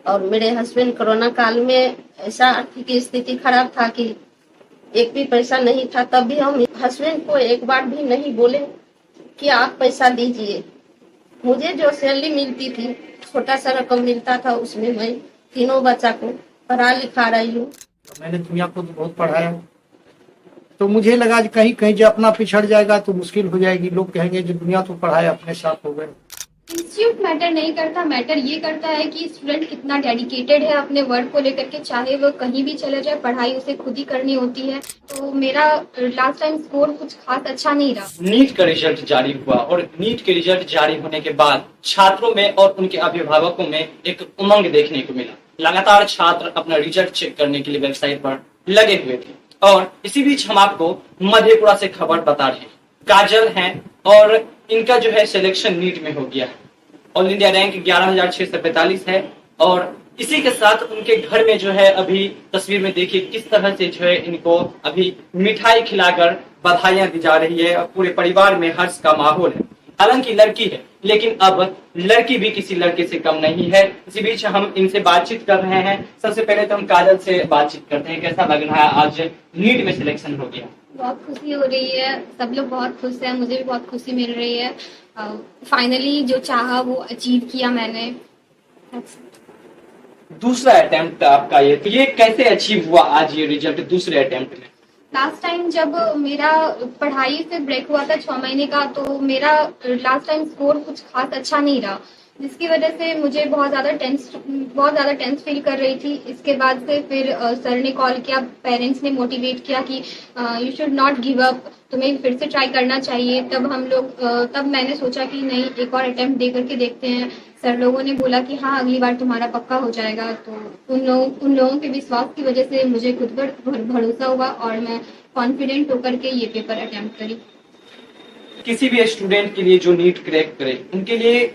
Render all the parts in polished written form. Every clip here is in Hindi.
और मेरे हस्बैंड कोरोना काल में ऐसा आर्थिक स्थिति खराब था कि एक भी पैसा नहीं था, तब भी हम हस्बैंड को एक बार भी नहीं बोले कि आप पैसा दीजिए। मुझे जो सैलरी मिलती थी, छोटा सा रकम मिलता था, उसमें मैं तीनों बच्चा को पढ़ा लिखा रही हूँ। मैंने दुनिया को तो बहुत पढ़ाया, तो मुझे लगा कि कहीं कहीं जो अपना पिछड़ जाएगा तो मुश्किल हो जाएगी। लोग कहेंगे जो दुनिया तो पढ़ाया अपने साथ हो गए। इंस्टीट्यूट मैटर नहीं करता, मैटर ये करता है कि स्टूडेंट कितना डेडिकेटेड है अपने वर्क को लेकर के, चाहे वो कहीं भी चले जाए, पढ़ाई उसे खुद ही करनी होती है। तो मेरा लास्ट टाइम स्कोर कुछ खास अच्छा नहीं रहा। नीट का रिजल्ट जारी हुआ और नीट के रिजल्ट जारी होने के बाद छात्रों में और उनके अभिभावकों में एक उमंग देखने को मिला। लगातार छात्र अपना रिजल्ट चेक करने के लिए वेबसाइट पर लगे हुए थे और इसी बीच हम आपको मधेपुरा से खबर बता रहे हैं। काजल हैं और इनका जो है सिलेक्शन नीट में हो गया है। ऑल इंडिया रैंक 11,645 है और इसी के साथ उनके घर में जो है अभी तस्वीर में देखिए किस तरह से जो है इनको अभी मिठाई खिलाकर बधाइयां दी जा रही है और पूरे परिवार में हर्ष का माहौल है। हालांकि लड़की है, लेकिन अब लड़की भी किसी लड़के से कम नहीं है। इसी बीच हम इनसे बातचीत कर रहे हैं। सबसे पहले तो हम काजल से बातचीत करते हैं। कैसा लग रहा है आज नीट में सिलेक्शन हो गया? बहुत खुशी हो रही है, सब लोग बहुत खुश हैं, मुझे भी बहुत खुशी मिल रही है। फाइनली जो चाहा वो अचीव किया मैंने। दूसरा अटेम्प्ट आपका ये कैसे अचीव हुआ आज ये रिजल्ट दूसरे अटेम्प्ट में? लास्ट टाइम जब मेरा पढ़ाई से ब्रेक हुआ था 6 महीने का, तो मेरा लास्ट टाइम स्कोर कुछ खास अच्छा नहीं रहा, जिसकी वजह से मुझे बहुत ज्यादा टेंस फील कर रही थी। इसके बाद से फिर सर ने कॉल किया, पेरेंट्स ने मोटिवेट किया कि you should not give up, तुम्हें फिर से ट्राई करना चाहिए। तब मैंने सोचा कि नहीं, एक और अटेम्प्ट दे करके देखते हैं। सर लोगों ने बोला कि हाँ, अगली बार तुम्हारा पक्का हो जाएगा। तो उन लोगों के विश्वास की वजह से मुझे खुद पर भरोसा हुआ और मैं कॉन्फिडेंट होकर के ये पेपर अटेम्प्ट करी। किसी भी स्टूडेंट के लिए जो नीट क्रैक करे, उनके लिए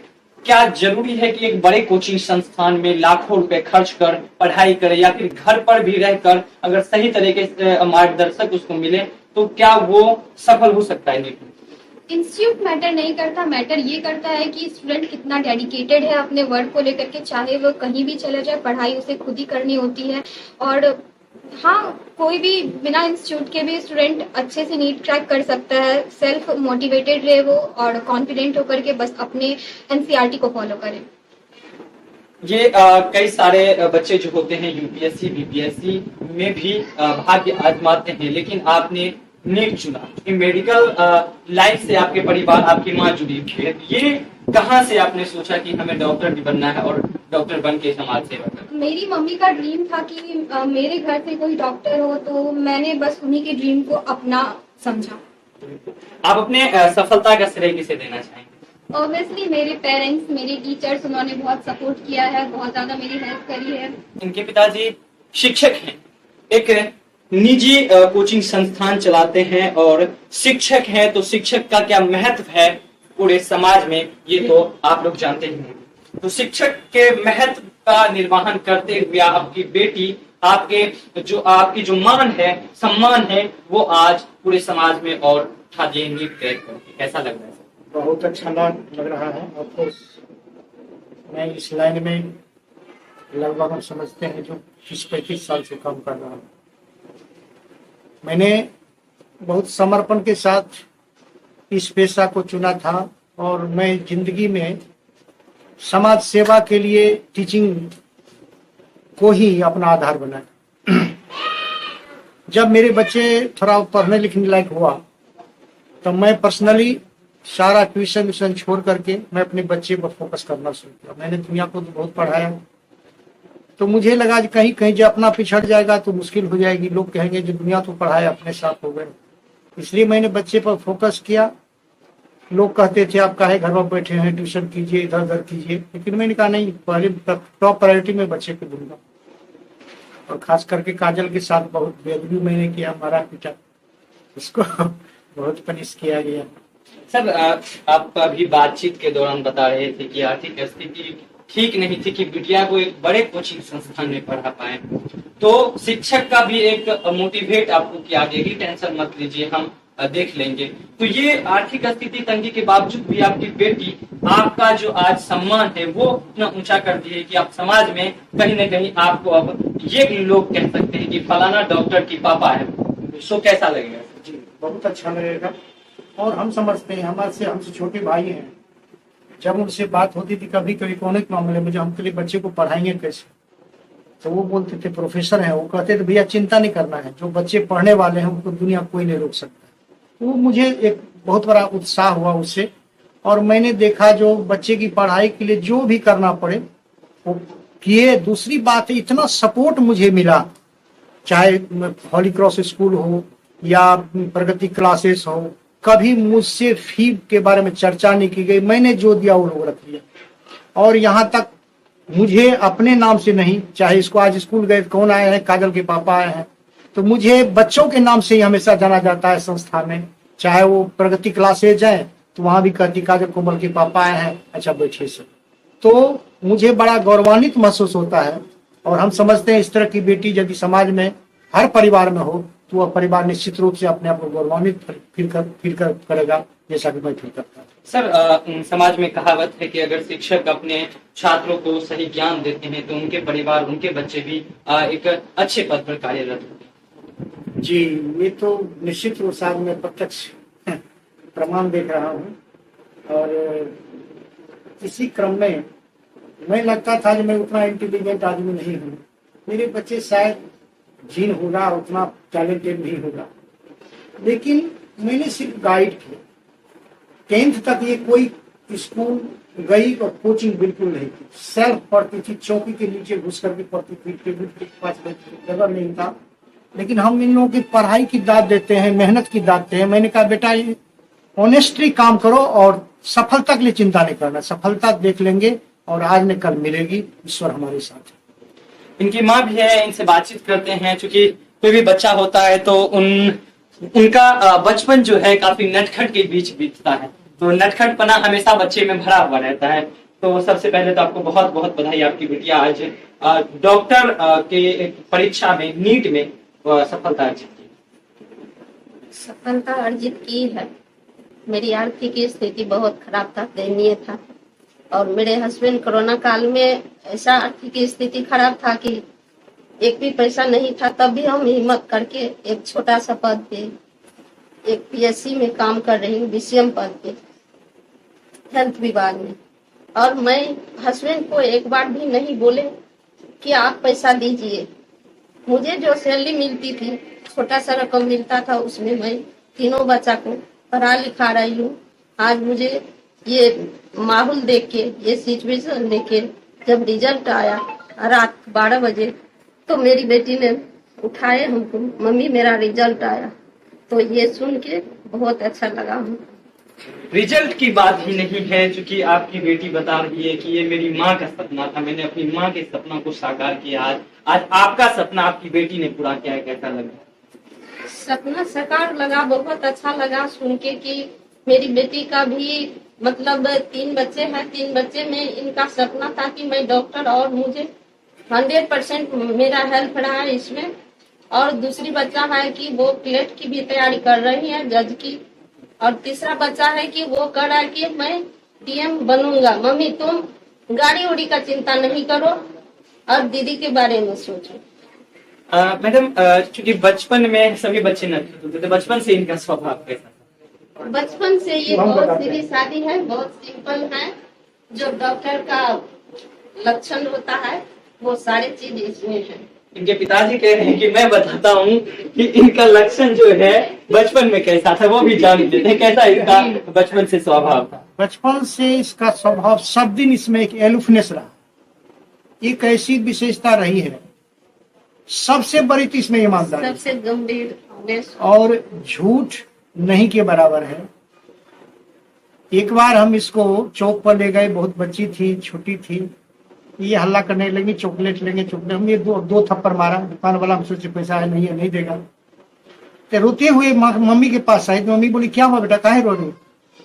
क्या जरूरी है कि एक बड़े कोचिंग संस्थान में लाखों रुपए खर्च कर पढ़ाई करे या फिर घर पर भी रहकर अगर सही तरीके से मार्गदर्शक उसको मिले तो क्या वो सफल हो सकता है नीट में? इंस्टीट्यूट मैटर नहीं करता, मैटर ये करता है कि स्टूडेंट कितना डेडिकेटेड है अपने वर्क को लेकर के, चाहे वो कहीं भी चले जाए, पढ़ाई उसे खुद ही करनी होती है। और हाँ, कोई भी बिना इंस्टीट्यूट के भी स्टूडेंट अच्छे से नीट क्रैक कर सकता है। सेल्फ मोटिवेटेड रहे वो और कॉन्फिडेंट होकर के बस अपने एनसीईआरटी को फॉलो करे। ये कई सारे बच्चे जो होते हैं यूपीएससी बीपीएससी में भी भाग्य आजमाते हैं, लेकिन आपने नीट चुना। मेडिकल लाइन से आपके परिवार, आपकी माँ जुड़ी हुई है। ये कहाँ से आपने सोचा कि हमें डॉक्टर भी बनना है और डॉक्टर बन के समाज सेवा करना? मेरी मम्मी का ड्रीम था कि मेरे घर से कोई डॉक्टर हो, तो मैंने बस उन्हीं के ड्रीम को अपना समझा। आप अपने सफलता का श्रेय किसे देना चाहेंगे? ऑब्वियसली मेरे पेरेंट्स, मेरे टीचर्स, उन्होंने बहुत सपोर्ट किया है, बहुत ज्यादा मेरी हेल्प करी है। इनके पिताजी शिक्षक हैं, एक निजी कोचिंग संस्थान चलाते हैं और शिक्षक हैं, तो शिक्षक का क्या महत्व है पूरे समाज में ये तो आप लोग जानते ही हैं। तो शिक्षक के महत्व का निर्वहन करते हुए आपकी बेटी, आपकी जो मान है, सम्मान है, वो आज पूरे समाज में और उठा दिए नीट क्रैक करके। कैसा लग रहा है? बहुत अच्छा लग रहा है। ऑफकोर्स मैं इस लाइन में लगभग हम समझते हैं जो 30-35 साल से काम कर रहा हूँ। मैंने बहुत समर्पण के साथ इस पेशा को चुना था और मैं जिंदगी में समाज सेवा के लिए टीचिंग को ही अपना आधार बनाया। जब मेरे बच्चे थोड़ा पढ़ने लिखने लायक हुआ तो मैं पर्सनली सारा ट्यूशन छोड़ करके मैं अपने बच्चे पर फोकस करना शुरू किया। मैंने दुनिया को तो बहुत पढ़ाया, तो मुझे लगा कि कहीं कहीं जो अपना पिछड़ जाएगा तो मुश्किल हो जाएगी। लोग कहेंगे जो दुनिया तो पढ़ाया अपने साथ हो गए। इसलिए मैंने बच्चे पर फोकस किया। लोग कहते थे आप काहे घर पर बैठे हैं, ट्यूशन कीजिए, इधर उधर कीजिए, लेकिन मैंने कहा नहीं, पहले टॉप प्रायोरिटी में बच्चे को दूंगा। और खास करके काजल के साथ बहुत बेदबी मैंने किया, मारा पीटा, उसको बहुत पनिश किया गया। सर, आप अभी बातचीत के दौरान बता रहे थे कि आर्थिक स्थिति ठीक नहीं थी कि बिटिया को एक बड़े कोचिंग संस्थान में पढ़ा पाए, तो शिक्षक का भी एक मोटिवेट आपको किया गया कि टेंशन मत लीजिए, हम देख लेंगे। तो ये आर्थिक स्थिति तंगी के बावजूद भी आपकी बेटी आपका जो आज सम्मान है वो इतना ऊंचा कर दिए कि आप समाज में कहीं ना कहीं आपको अब ये लोग कह सकते हैं कि फलाना डॉक्टर की पापा है। सो कैसा लगेगा? जी बहुत अच्छा लगेगा। और हम समझते हैं हमसे छोटे भाई हैं, जब उनसे बात होती थी कभी कभी कोने के मामले में, जो हम के लिए बच्चे को पढ़ाएंगे कैसे, तो वो बोलते थे प्रोफेसर हैं, वो कहते थे भैया चिंता नहीं करना है, जो बच्चे पढ़ने वाले हैं उनको दुनिया कोई नहीं रोक सकता। तो मुझे एक बहुत बड़ा उत्साह हुआ उससे, और मैंने देखा जो बच्चे की पढ़ाई के लिए जो भी करना पड़े वो किए। दूसरी बात है इतना सपोर्ट मुझे मिला, चाहे हॉली क्रॉस स्कूल हो या प्रगति क्लासेस हो, कभी मुझसे फी के बारे में चर्चा नहीं की गई। मैंने जो दिया वो लोग रख लिया। और यहाँ तक मुझे अपने नाम से नहीं, चाहे इसको आज स्कूल गए कौन आए हैं, काजल के पापा आए हैं, तो मुझे बच्चों के नाम से ही हमेशा जाना जाता है संस्था में। चाहे वो प्रगति क्लासेज जाए तो वहां भी कहती काजल कोमल के पापा आए हैं, अच्छा बैठिए सर। तो मुझे बड़ा गौरवान्वित महसूस होता है। और हम समझते हैं इस तरह की बेटी यदि समाज में हर परिवार में हो तो वह परिवार निश्चित रूप से अपने आप को गौरवान्वित फील करेगा, जैसा कि मैं फील करता हूँ। सर, समाज में कहावत है कि अगर शिक्षक अपने छात्रों को सही ज्ञान देते हैं तो उनके परिवार, उनके बच्चे भी एक अच्छे पद पर कार्यरत होते हैं। जी ये तो निश्चित रूप से मैं प्रत्यक्ष प्रमाण देख रहा हूँ। और इसी क्रम में मैं लगता था कि मैं उतना इंटेलिजेंट आदमी नहीं हूँ, मेरे बच्चे शायद जीन होगा उतना टैलेंटेड नहीं होगा, लेकिन मैंने सिर्फ गाइड किया। 10th तक ये कोई स्कूल गई और कोचिंग बिल्कुल नहीं की, सेल्फ पढ़ती थी, चौकी के नीचे घुस करके पढ़ती थी, टेबल के पास जगह नहीं था। लेकिन हम इन लोगों की पढ़ाई की दाद देते हैं, मेहनत की दाद देते हैं। मैंने कहा बेटा ऑनेस्टली काम करो और सफलता के लिए चिंता नहीं करना, सफलता देख लेंगे और आज न कल मिलेगी, ईश्वर हमारे साथ है। इनकी माँ भी है, इनसे बातचीत करते हैं। क्योंकि कोई भी बच्चा होता है तो उनका बचपन जो है काफी नटखट के बीच बीतता है, तो नटखटपना हमेशा बच्चे में भरा हुआ रहता है। तो सबसे पहले तो आपको बहुत बहुत बधाई, आपकी बिटिया आज डॉक्टर के परीक्षा में, नीट में सफलता अर्जित की। सफलता अर्जित की है। मेरी आर्थिक स्थिति बहुत खराब था, दयनीय था, और मेरे हस्बैंड कोरोना काल में ऐसा आर्थिक स्थिति खराब था कि एक भी पैसा नहीं था, तब भी हम हिम्मत करके एक छोटा सा पद पे, एक पीएससी में काम कर रही हूँ, बीसीएम पद पे, हेल्थ विभाग में। और मैं हस्बैंड को एक बार भी नहीं बोले कि आप पैसा दीजिए। मुझे जो सैलरी मिलती थी, छोटा सा रकम मिलता था, उसमें मैं तीनों बच्चा को पढ़ा लिखा रही हूँ। आज मुझे ये माहौल देख के, ये सिचुएशन देख के, जब रिजल्ट आया रात 12 बजे, तो मेरी बेटी ने उठाए हमको, मम्मी मेरा रिजल्ट आया। तो ये सुन के बहुत अच्छा लगा। रिजल्ट की बात ही नहीं है, क्योंकि आपकी बेटी बता रही है कि ये मेरी माँ का सपना था, मैंने अपनी माँ के सपना को साकार किया। आज आपका सपना आपकी बेटी ने पूरा किया है, कैसा लगा? सपना साकार लगा, बहुत अच्छा लगा सुन के कि मेरी बेटी का भी मतलब 3 बच्चे हैं, 3 बच्चे में इनका सपना था कि मैं डॉक्टर, और मुझे 100% मेरा हेल्प रहा है इसमें। और दूसरी बच्चा है कि वो क्लेट की भी तैयारी कर रही है, जज की। और तीसरा बच्चा है कि वो कह रहा है कि मैं डीएम बनूंगा। मम्मी तुम गाड़ी उड़ी का चिंता नहीं करो और दीदी के बारे में सोचो। मैडम, क्योंकि बचपन में सभी बच्चे नटखट होते थे, बचपन से इनका स्वभाव कैसा? बचपन से ये बहुत सीधी सादी है, बहुत सिंपल है। जो डॉक्टर का लक्षण होता है वो सारी चीज इसमें है। इनके पिताजी कह रहे हैं कि मैं बताता हूँ कि इनका लक्षण जो है बचपन में कैसा था, वो भी जान लेते हैं। कैसा इनका बचपन से स्वभाव था? बचपन से इसका स्वभाव सब दिन इसमें एक एलुफनेस रहा, एक ऐसी विशेषता रही है। सबसे बड़ी तो इसमें ईमानदारी, सबसे गंभीर और झूठ नहीं के बराबर है। एक बार हम इसको चौक पर ले गए, बहुत बच्ची थी, छोटी थी, ये हल्ला करने लगी चॉकलेट लेंगे चॉकलेट। हमने दो थप्पड़ मारा, दुकान वाला हम सोचे पैसा है नहीं देगा। तो रोते हुए मम्मी के पास आई, तो मम्मी बोली क्या हुआ बेटा, काहे रो रही?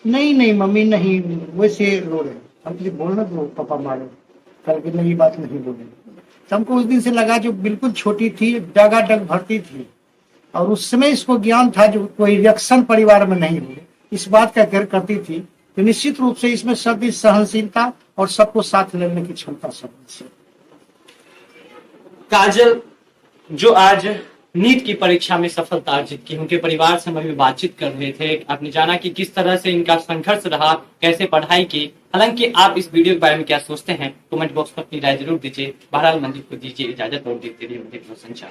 नहीं मम्मी नहीं, वैसे रो रहे। हम बोलना तो पापा मारो, कल की नहीं बात नहीं बोले। तो हमको उस दिन से लगा जो बिल्कुल छोटी थी, डगाडग भरती थी, और उस समय इसको ज्ञान था जो कोई रिएक्शन परिवार में नहीं हुए, इस बात का कर करती थी। तो निश्चित रूप से इसमें सबकी सहनशीलता और सबको साथ लेने की क्षमता सबसे। काजल जो आज नीट की परीक्षा में सफलता अर्जित की, उनके परिवार से हम अभी बातचीत कर रहे थे। आपने जाना कि किस तरह से इनका संघर्ष रहा, कैसे पढ़ाई की। हालांकि आप इस वीडियो के बारे में क्या सोचते हैं, कमेंट बॉक्स में अपनी राय जरूर दीजिए। बहरहाल मंदिर को दीजिए इजाजत और देखते रहिए मंदिर संचार।